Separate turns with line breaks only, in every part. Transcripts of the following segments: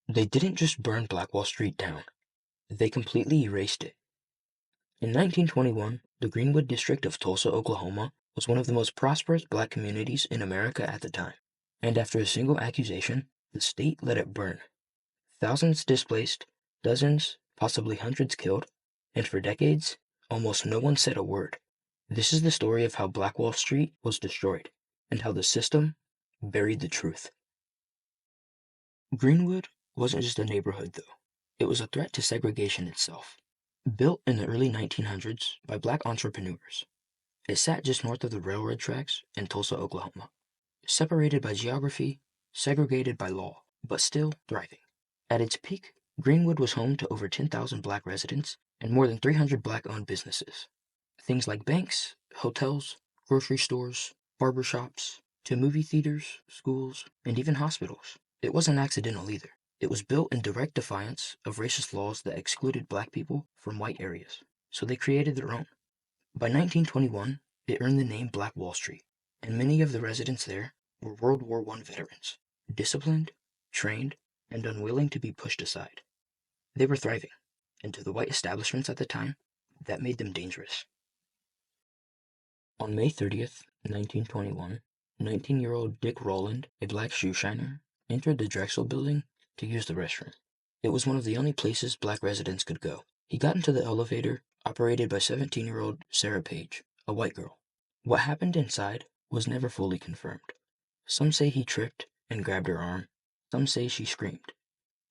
They didn't just burn Black Wall Street down, they completely erased it. In 1921, the Greenwood district of Tulsa, Oklahoma, was one of the most prosperous black communities in America at the time. And after a single accusation, the state let it burn. Thousands displaced, dozens, possibly hundreds killed, and for decades, almost no one said a word. This is the story of how Black Wall Street was destroyed, and how the system buried the truth. Greenwood wasn't just a neighborhood, though. It was a threat to segregation itself. Built in the early 1900s by black entrepreneurs, it sat just north of the railroad tracks in Tulsa, Oklahoma. Separated by geography, segregated by law, but still thriving. At its peak, Greenwood was home to over 10,000 black residents and more than 300 black-owned businesses. Things like banks, hotels, grocery stores, barbershops, to movie theaters, schools, and even hospitals. It wasn't accidental either. It was built in direct defiance of racist laws that excluded black people from white areas, so they created their own. By 1921, it earned the name Black Wall Street, and many of the residents there were World War I veterans, disciplined, trained, and unwilling to be pushed aside. They were thriving, and to the white establishments at the time, that made them dangerous. On May 30th, 1921, 19-year-old Dick Rowland, a black shoe shiner, entered the Drexel building to use the restroom. It was one of the only places black residents could go. He got into the elevator, operated by 17-year-old Sarah Page, a white girl. What happened inside was never fully confirmed. Some say he tripped and grabbed her arm. Some say she screamed.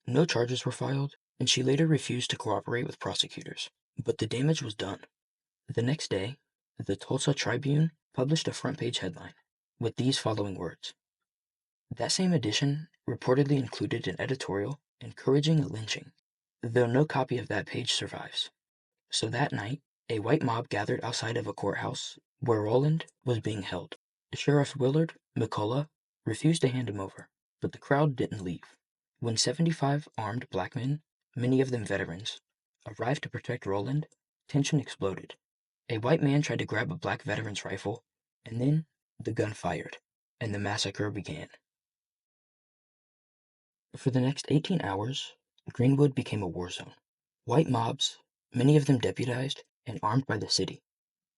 No charges were filed, and she later refused to cooperate with prosecutors. But the damage was done. The next day, the Tulsa Tribune published a front-page headline with these following words. That same edition reportedly included an editorial encouraging a lynching, though no copy of that page survives. So that night, a white mob gathered outside of a courthouse where Rowland was being held. Sheriff Willard McCullough refused to hand him over, but the crowd didn't leave. When 75 armed black men, many of them veterans, arrived to protect Rowland, tension exploded. A white man tried to grab a black veteran's rifle, and then the gun fired, and the massacre began. For the next 18 hours, Greenwood became a war zone. White mobs, many of them deputized and armed by the city.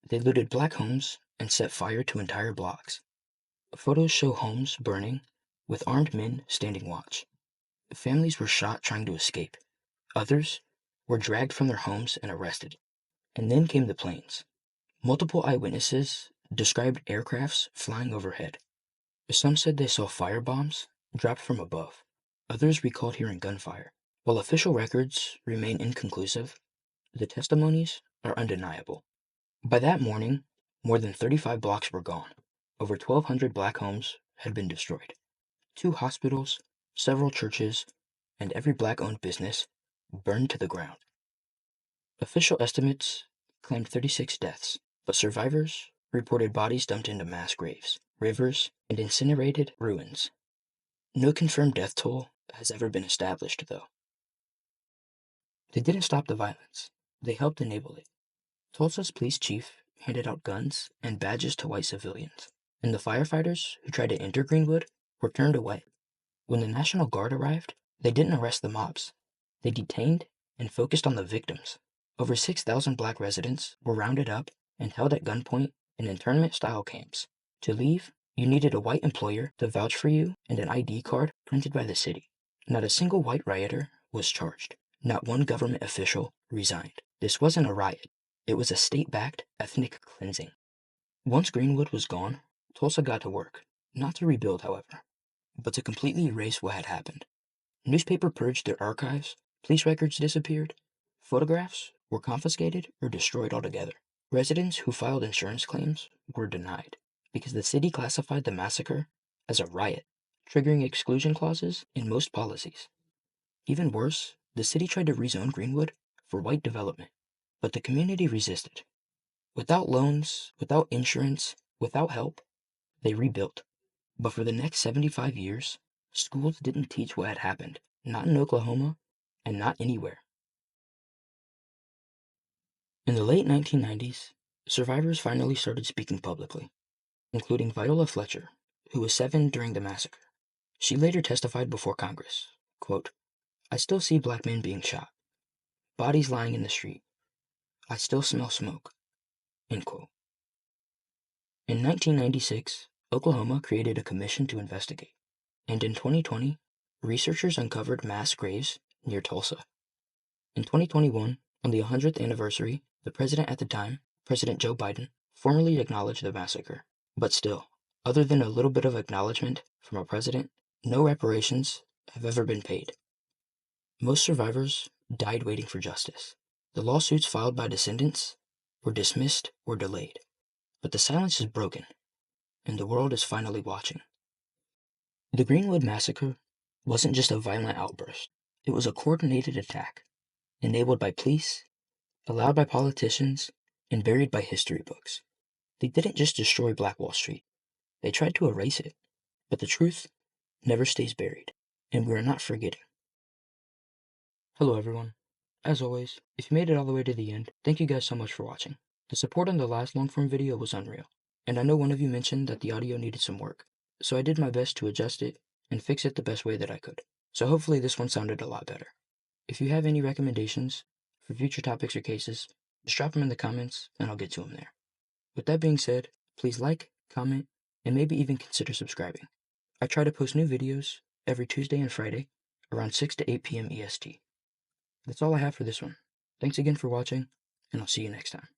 They looted black homes and set fire to entire blocks. Photos show homes burning, with armed men standing watch. Families were shot trying to escape. Others were dragged from their homes and arrested. And then came the planes. Multiple eyewitnesses described aircrafts flying overhead. Some said they saw firebombs dropped from above. Others recalled hearing gunfire. While official records remain inconclusive, the testimonies are undeniable. By that morning, more than 35 blocks were gone. Over 1,200 black homes had been destroyed. 2 hospitals, several churches, and every black-owned business burned to the ground. Official estimates claimed 36 deaths, but survivors reported bodies dumped into mass graves, rivers, and incinerated ruins. No confirmed death toll has ever been established, though. They didn't stop the violence. They helped enable it. Tulsa's police chief handed out guns and badges to white civilians, and the firefighters who tried to enter Greenwood were turned away. When the National Guard arrived, they didn't arrest the mobs. They detained and focused on the victims. Over 6,000 black residents were rounded up and held at gunpoint in internment-style camps. To leave, you needed a white employer to vouch for you and an ID card printed by the city. Not a single white rioter was charged. Not one government official resigned. This wasn't a riot. It was a state-backed ethnic cleansing. Once Greenwood was gone, Tulsa got to work. Not to rebuild, however, but to completely erase what had happened. Newspaper purged their archives, police records disappeared, photographs were confiscated or destroyed altogether. Residents who filed insurance claims were denied because the city classified the massacre as a riot, triggering exclusion clauses in most policies. Even worse, the city tried to rezone Greenwood for white development, but the community resisted. Without loans, without insurance, without help, they rebuilt. But for the next 75 years, schools didn't teach what had happened, not in Oklahoma, and not anywhere. In the late 1990s, survivors finally started speaking publicly, including Viola Fletcher, who was 7 during the massacre. She later testified before Congress. Quote, I still see black men being shot, bodies lying in the street. I still smell smoke. End quote. In 1996, Oklahoma created a commission to investigate, and in 2020, researchers uncovered mass graves near Tulsa. In 2021, on the 100th anniversary, the president at the time, President Joe Biden, formally acknowledged the massacre. But still, other than a little bit of acknowledgement from a president, no reparations have ever been paid. Most survivors died waiting for justice. The lawsuits filed by descendants were dismissed or delayed. But the silence is broken, and the world is finally watching. The Greenwood Massacre wasn't just a violent outburst. It was a coordinated attack, enabled by police, allowed by politicians, and buried by history books. They didn't just destroy Black Wall Street. They tried to erase it. But the truth never stays buried, and we are not forgetting. Hello everyone. As always, if you made it all the way to the end, thank you guys so much for watching. The support on the last long-form video was unreal, and I know one of you mentioned that the audio needed some work, so I did my best to adjust it and fix it the best way that I could. So hopefully this one sounded a lot better. If you have any recommendations for future topics or cases, just drop them in the comments and I'll get to them there. With that being said, please like, comment, and maybe even consider subscribing. I try to post new videos every Tuesday and Friday around 6 to 8 p.m. EST. That's all I have for this one. Thanks again for watching, and I'll see you next time.